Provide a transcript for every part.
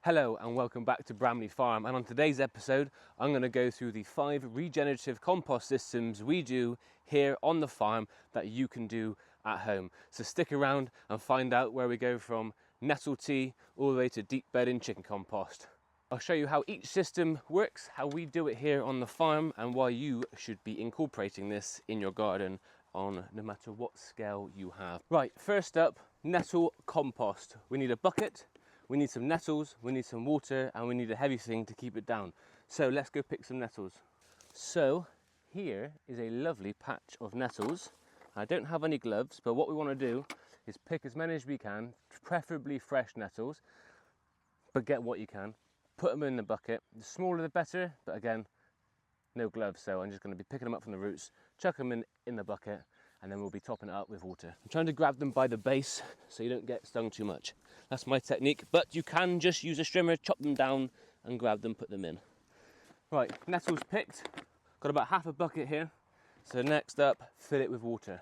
Hello and welcome back to Bramley Farm, and on today's episode I'm going to go through the 5 regenerative compost systems we do here on the farm that you can do at home. So stick around and find out where we go from Nettle Tea all the way to deep bedding chicken compost. I'll show you how each system works, how we do it here on the farm, and why you should be incorporating this in your garden on no matter what scale you have. Right, first up, nettle compost. We need a bucket. We need some nettles, we need some water, and we need a heavy thing to keep it down. So let's go pick some nettles. So here is a lovely patch of nettles. I don't have any gloves, but what we want to do is pick as many as we can, preferably fresh nettles, but get what you can. Put them in the bucket. The smaller the better, but again, no gloves, so I'm just going to be picking them up from the roots, chuck them in the bucket, and then we'll be topping it up with water. I'm trying to grab them by the base so you don't get stung too much. That's my technique, but you can just use a strimmer, chop them down and grab them, put them in. Right, nettles picked. Got about half a bucket here. So next up, fill it with water.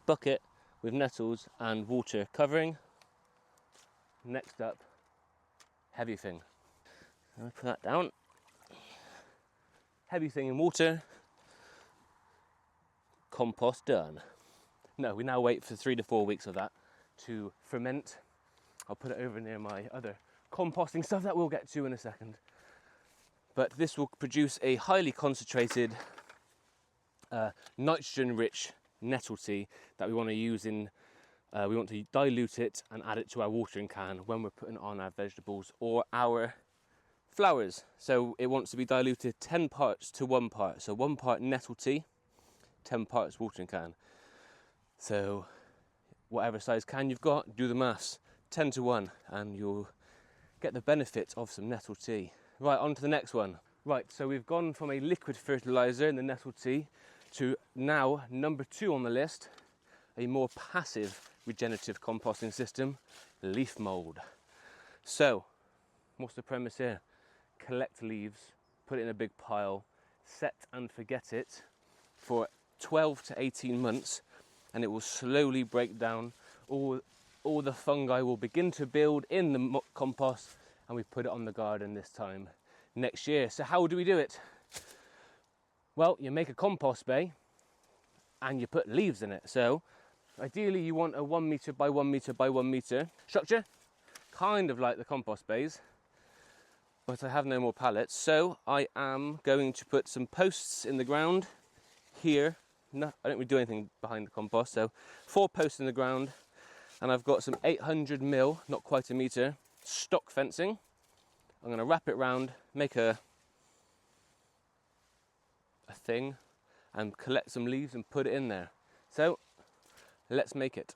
Bucket with nettles and water covering. Next up, heavy thing. I'll put that down. Heavy thing in water. Compost done. No, we now wait for 3 to 4 weeks of that to ferment. I'll put it over near my other composting stuff that we'll get to in a second. But this will produce a highly concentrated, nitrogen-rich nettle tea that we want to use in. We want to dilute it and add it to our watering can when we're putting on our vegetables or our flowers. So it wants to be diluted 10 parts to 1 part. So 1 part nettle tea, 10 parts watering can. So whatever size can you've got, do the maths, 10 to 1, and you'll get the benefit of some nettle tea. Right, on to the next one. Right, so we've gone from a liquid fertilizer in the nettle tea to now number 2 on the list, a more passive regenerative composting system, leaf mold. So what's the premise here? Collect leaves, put it in a big pile, set and forget it for 12 to 18 months, and it will slowly break down. All the fungi will begin to build in the compost, and we put it on the garden this time next year. So how do we do it? Well, you make a compost bay and you put leaves in it. So ideally you want a 1 meter by 1 meter by 1 meter structure, kind of like the compost bays, but I have no more pallets. So I am going to put some posts in the ground here. No, I don't really do anything behind the compost, so 4 posts in the ground, and I've got some 800mm, not quite a metre, stock fencing. I'm going to wrap it round, make a thing, and collect some leaves and put it in there. So let's make it.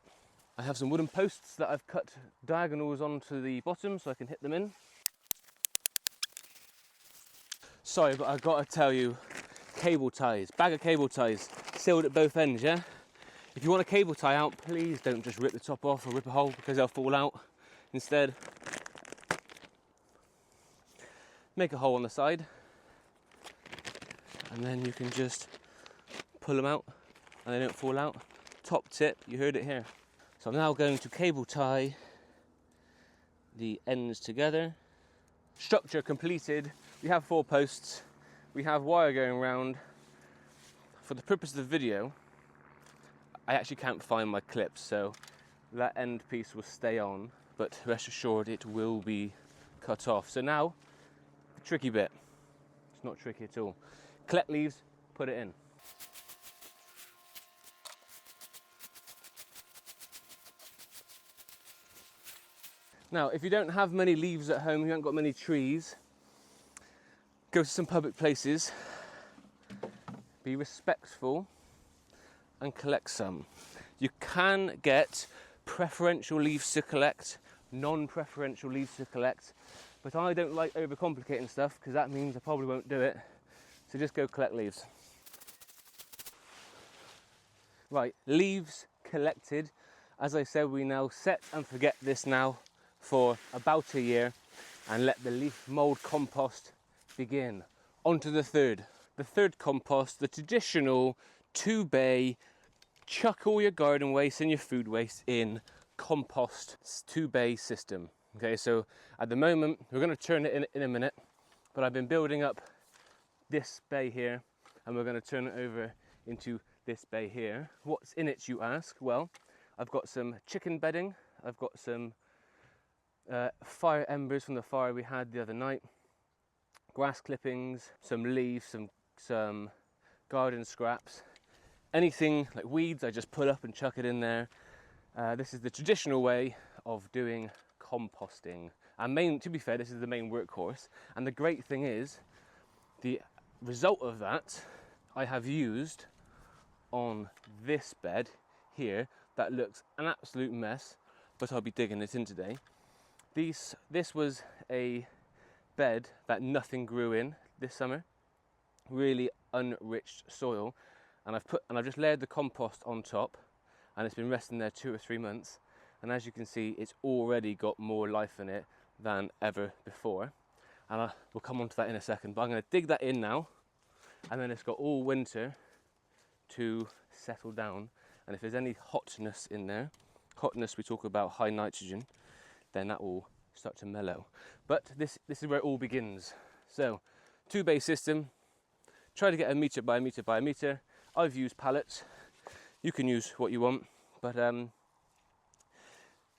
I have some wooden posts that I've cut diagonals onto the bottom so I can hit them in. Sorry, but I've got to tell you, cable ties, bag of cable ties, sealed at both ends, yeah? If you want a cable tie out, please don't just rip the top off or rip a hole because they'll fall out. Instead, make a hole on the side, and then you can just pull them out and they don't fall out. Top tip, you heard it here. So I'm now going to cable tie the ends together. Structure completed. We have 4 posts. We have wire going round. For the purpose of the video, I actually can't find my clips, so that end piece will stay on, but rest assured it will be cut off. So now, the tricky bit. It's not tricky at all. Collect leaves, put it in. Now, if you don't have many leaves at home, you haven't got many trees, go to some public places, be respectful and collect some. You can get preferential leaves to collect, non-preferential leaves to collect, but I don't like overcomplicating stuff because that means I probably won't do it. So just go collect leaves. Right, leaves collected. As I said, we now set and forget this now for about a year and let the leaf mold compost begin. On to the third. The third compost, the traditional 2-bay, chuck all your garden waste and your food waste in compost 2-bay system. Okay, so at the moment, we're going to turn it in a minute, but I've been building up this bay here, and we're going to turn it over into this bay here. What's in it, you ask? Well, I've got some chicken bedding, I've got some fire embers from the fire we had the other night, grass clippings, some leaves, some garden scraps, anything like weeds I just pull up and chuck it in there. This is the traditional way of doing composting, and to be fair, this is the main workhorse. And the great thing is, the result of that I have used on this bed here that looks an absolute mess, but I'll be digging it in today. This was a bed that nothing grew in this summer, really unrich soil, and I've just layered the compost on top, and it's been resting there 2 or 3 months, and as you can see, it's already got more life in it than ever before, and we'll come on to that in a second. But I'm going to dig that in now, and then it's got all winter to settle down. And if there's any hotness in there, we talk about high nitrogen, then that will start to mellow. But this is where it all begins. So 2-bay system, try to get a metre by a metre by a metre. I've used pallets, you can use what you want, but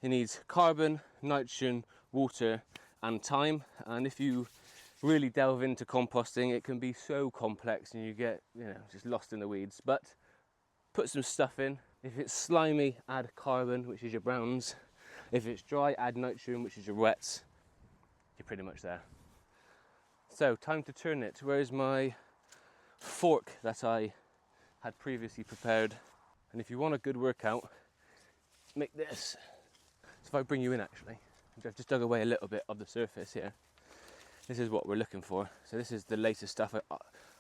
it needs carbon, nitrogen, water and time. And if you really delve into composting, it can be so complex and you get, just lost in the weeds. But put some stuff in. If it's slimy, add carbon, which is your browns. If it's dry, add nitrogen, which is your wets. You're pretty much there. So time to turn it. Where's my fork that I had previously prepared? And if you want a good workout, make this. So if I bring you in, actually, I've just dug away a little bit of the surface here. This is what we're looking for. So this is the latest stuff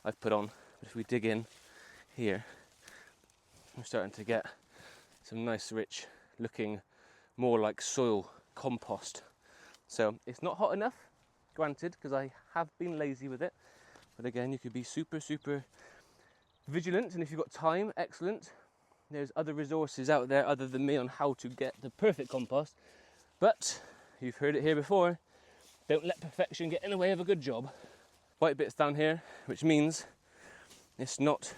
I've put on. But if we dig in here, we're starting to get some nice, rich looking, more like soil compost. So it's not hot enough, granted, because I have been lazy with it. But again, you could be super, super vigilant, and if you've got time, excellent. There's other resources out there other than me on how to get the perfect compost. But you've heard it here before, don't let perfection get in the way of a good job. White bits down here, which means it's not,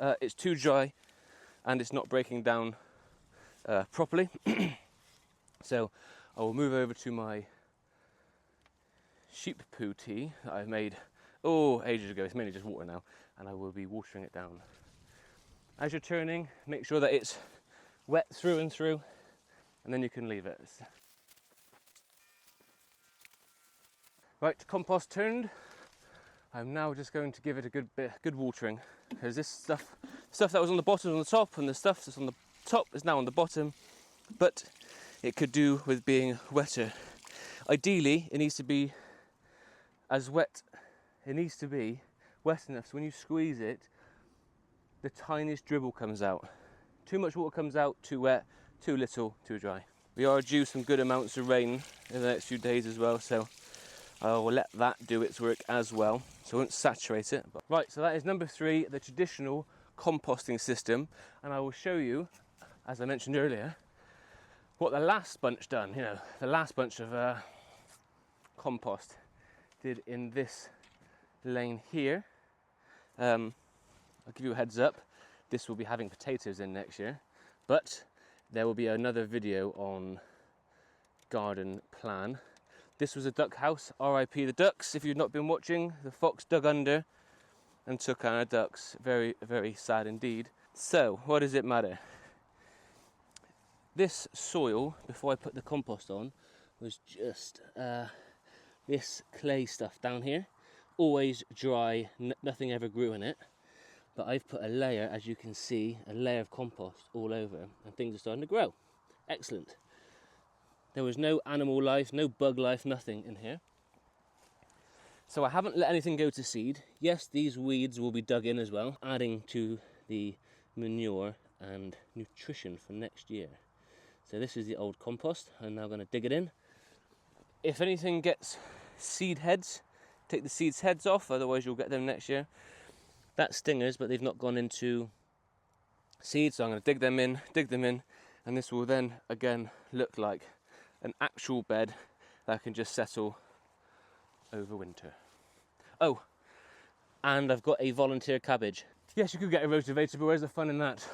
it's too dry and it's not breaking down properly. So I will move over to my sheep poo tea that I made ages ago. It's mainly just water now, and I will be watering it down. As you're turning, make sure that it's wet through and through, and then you can leave it. Right, compost turned. I'm now just going to give it a good watering, because this stuff that was on the bottom is on the top, and the stuff that's on the top is now on the bottom, but it could do with being wetter. Ideally, it needs to be as wet. It needs to be wet enough so when you squeeze it, the tiniest dribble comes out. Too much water comes out, too wet, too little, too dry. We are due some good amounts of rain in the next few days as well, so I will let that do its work as well. So I won't saturate it. Right, so that is number 3, the traditional composting system. And I will show you, as I mentioned earlier, what the last bunch done, the last bunch of compost did in this lane here. I'll give you a heads up, this will be having potatoes in next year, but there will be another video on garden plan. This was a duck house, RIP the ducks. If you've not been watching, the fox dug under and took our ducks. Very, very sad indeed. So, what does it matter? This soil, before I put the compost on, was just this clay stuff down here. Always dry, nothing ever grew in it. But I've put a layer, as you can see, a layer of compost all over, and things are starting to grow. Excellent. There was no animal life, no bug life, nothing in here. So I haven't let anything go to seed. Yes, these weeds will be dug in as well, adding to the manure and nutrition for next year. So this is the old compost. I'm now going to dig it in. If anything gets seed heads, take the seeds heads off, otherwise you'll get them next year. That's stingers, but they've not gone into seeds, so I'm going to dig them in, and this will then again look like an actual bed, that can just settle over winter. Oh, and I've got a volunteer cabbage. Yes, you could get a rotavator, but where's the fun in that?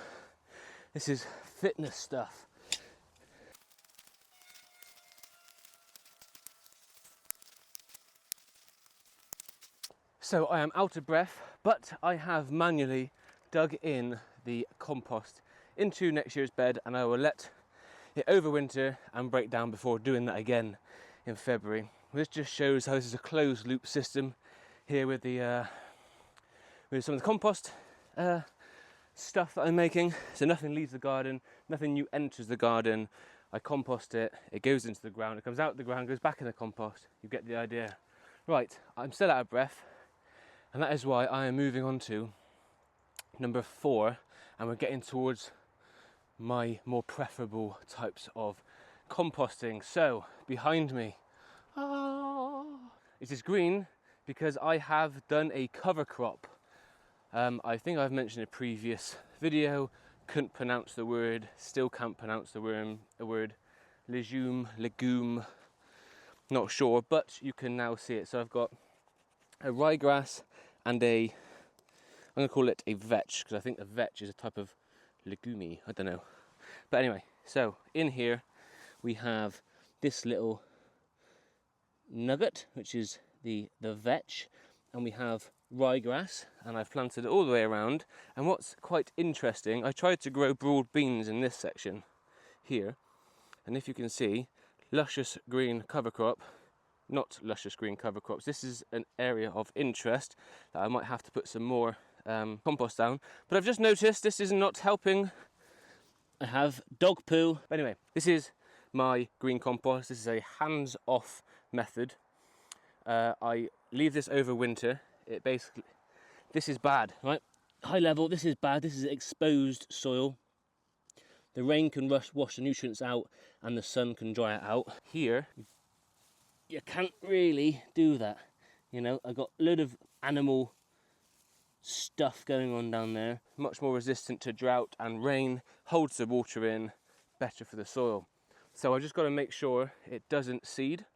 This is fitness stuff. So I am out of breath, but I have manually dug in the compost into next year's bed, and I will let it overwinter and break down before doing that again in February. This just shows how this is a closed loop system here with the with some of the compost stuff that I'm making. So nothing leaves the garden, nothing new enters the garden. I compost it, it goes into the ground, it comes out the ground, goes back in the compost. You get the idea. Right, I'm still out of breath, and that is why I am moving on to number 4, and we're getting towards my more preferable types of composting. So behind me, it is green because I have done a cover crop. I think I've mentioned in a previous video, couldn't pronounce the word, still can't pronounce the word legume, not sure, but you can now see it. So I've got a ryegrass and I'm going to call it a vetch, because I think a vetch is a type of legume, I don't know. But anyway, so in here we have this little nugget, which is the vetch, and we have ryegrass, and I've planted it all the way around. And what's quite interesting, I tried to grow broad beans in this section here, and if you can see, luscious green cover crop, not luscious green cover crops. This is an area of interest that I might have to put some more compost down, but I've just noticed this is not helping. I have dog poo. But anyway, this is my green compost. This is a hands-off method. I leave this over winter. It basically, this is bad, right? High level, this is bad. This is exposed soil. The rain can wash the nutrients out, and the sun can dry it out. Here, you can't really do that. You know, I've got a load of animal stuff going on down there. Much more resistant to drought and rain, holds the water in, better for the soil. So I just got to make sure it doesn't seed.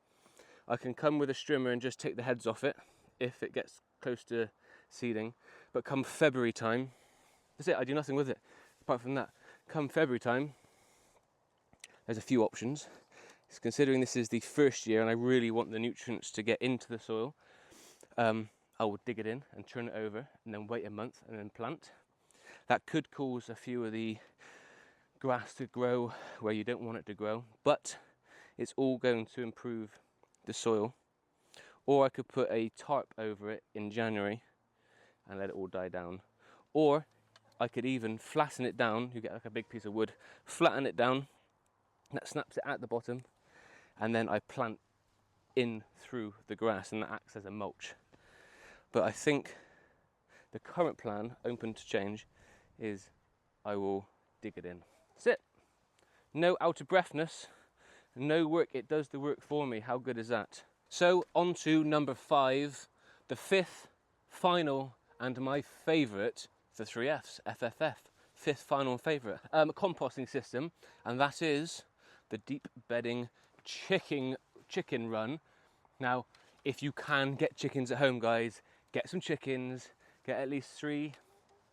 I can come with a strimmer and just take the heads off it if it gets close to seeding. But come February time, that's it, I do nothing with it. Apart from that, come February time, there's a few options. Considering this is the first year and I really want the nutrients to get into the soil, I will dig it in and turn it over and then wait a month and then plant. That could cause a few of the grass to grow where you don't want it to grow, but it's all going to improve the soil. Or I could put a tarp over it in January and let it all die down. Or I could even flatten it down. You get like a big piece of wood, flatten it down, that snaps it at the bottom, and then I plant in through the grass, and that acts as a mulch. But I think the current plan, open to change, is I will dig it in. That's it. No out of breathness, no work, it does the work for me. How good is that? So on to number 5, the 5th, final, and my favourite, the 3 Fs, FFF, 5th final favourite, composting system, and that is the deep bedding chicken run. Now, if you can get chickens at home, guys, get some chickens, get at least 3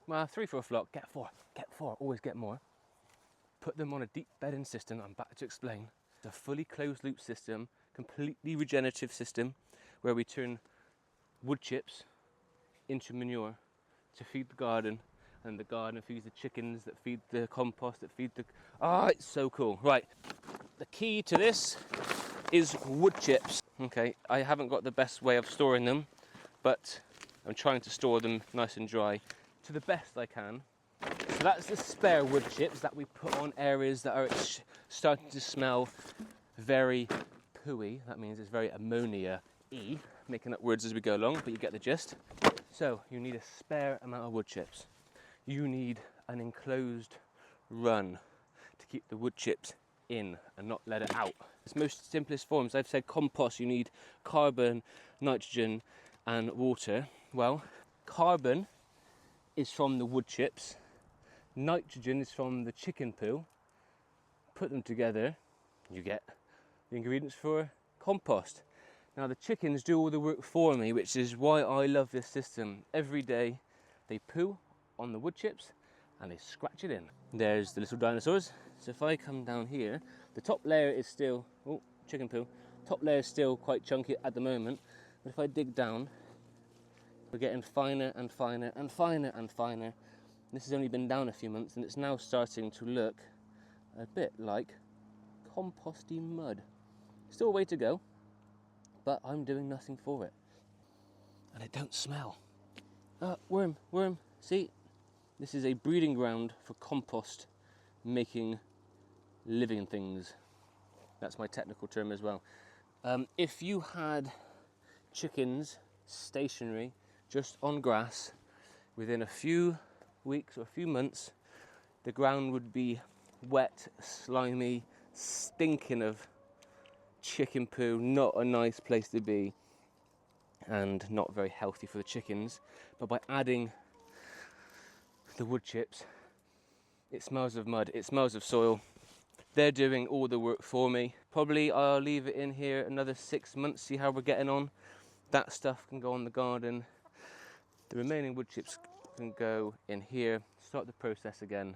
for a flock, get 4, always get more. Put them on a deep bedding system, I'm about to explain. It's a fully closed loop system, completely regenerative system, where we turn wood chips into manure to feed the garden, and the garden feeds the chickens that feed the compost, that feed the... it's so cool. Right, the key to this is wood chips. Okay, I haven't got the best way of storing them, but I'm trying to store them nice and dry to the best I can. So that's the spare wood chips that we put on areas that are starting to smell very pooey. That means it's very ammonia-y, making up words as we go along, but you get the gist. So you need a spare amount of wood chips. You need an enclosed run to keep the wood chips in and not let it out. It's most simplest forms. I've said compost, you need carbon, nitrogen and water. Well, carbon is from the wood chips, nitrogen is from the chicken poo. Put them together, you get the ingredients for compost. Now the chickens do all the work for me, which is why I love this system. Every day they poo on the wood chips and they scratch it in. There's the little dinosaurs. So if I come down here, the top layer is still, oh, chicken poo. Top layer is still quite chunky at the moment, but if I dig down, we're getting finer and finer and finer and finer. This has only been down a few months and it's now starting to look a bit like composty mud. Still a way to go, but I'm doing nothing for it. And it don't smell. Worm, see? This is a breeding ground for compost making living things. That's my technical term as well. If you had chickens stationary, just on grass, within a few weeks or a few months, the ground would be wet, slimy, stinking of chicken poo, not a nice place to be and not very healthy for the chickens. But by adding the wood chips, it smells of mud, it smells of soil. They're doing all the work for me. Probably I'll leave it in here another 6 months, see how we're getting on. That stuff can go on the garden. The remaining wood chips can go in here, start the process again,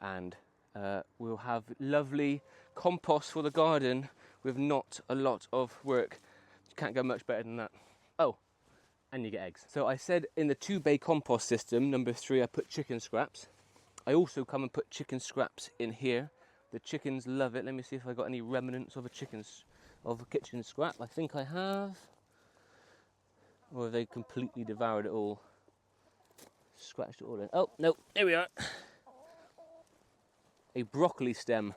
and we'll have lovely compost for the garden with not a lot of work. You can't go much better than that. Oh, and you get eggs. So I said in the 2-bay compost system, number 3, I put chicken scraps. I also come and put chicken scraps in here. The chickens love it. Let me see if I got any remnants of a kitchen scrap. I think I have. Or have they completely devoured it all? Scratched it all in. Oh, no, there we are. A broccoli stem.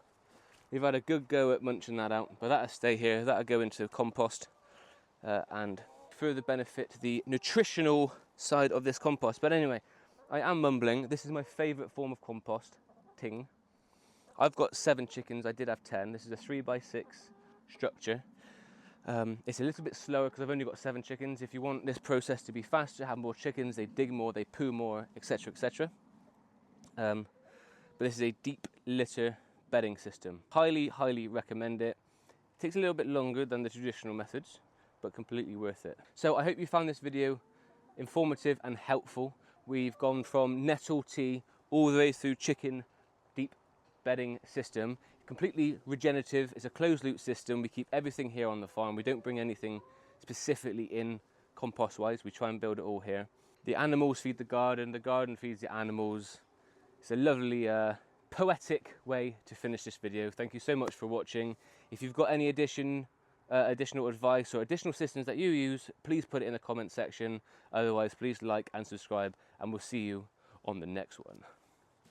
We've had a good go at munching that out, but that'll stay here. That'll go into compost and further benefit the nutritional side of this compost. But anyway, I am mumbling. This is my favourite form of composting. I've got 7 chickens. I did have 10. This is a 3x6 structure. It's a little bit slower because I've only got 7 chickens. If you want this process to be faster, have more chickens, they dig more, they poo more, etc., etc. But this is a deep litter bedding system. Highly, highly recommend it. It takes a little bit longer than the traditional methods, but completely worth it. So I hope you found this video informative and helpful. We've gone from Nettle Tea all the way through chicken deep bedding system. Completely regenerative. It's a closed loop system. We keep everything here on the farm. We don't bring anything specifically in compost wise. We try and build it all here. The animals feed the garden feeds the animals. It's a lovely poetic way to finish this video. Thank you so much for watching. If you've got any additional advice or additional systems that you use, please put it in the comment section. Otherwise, please like and subscribe, and we'll see you on the next one.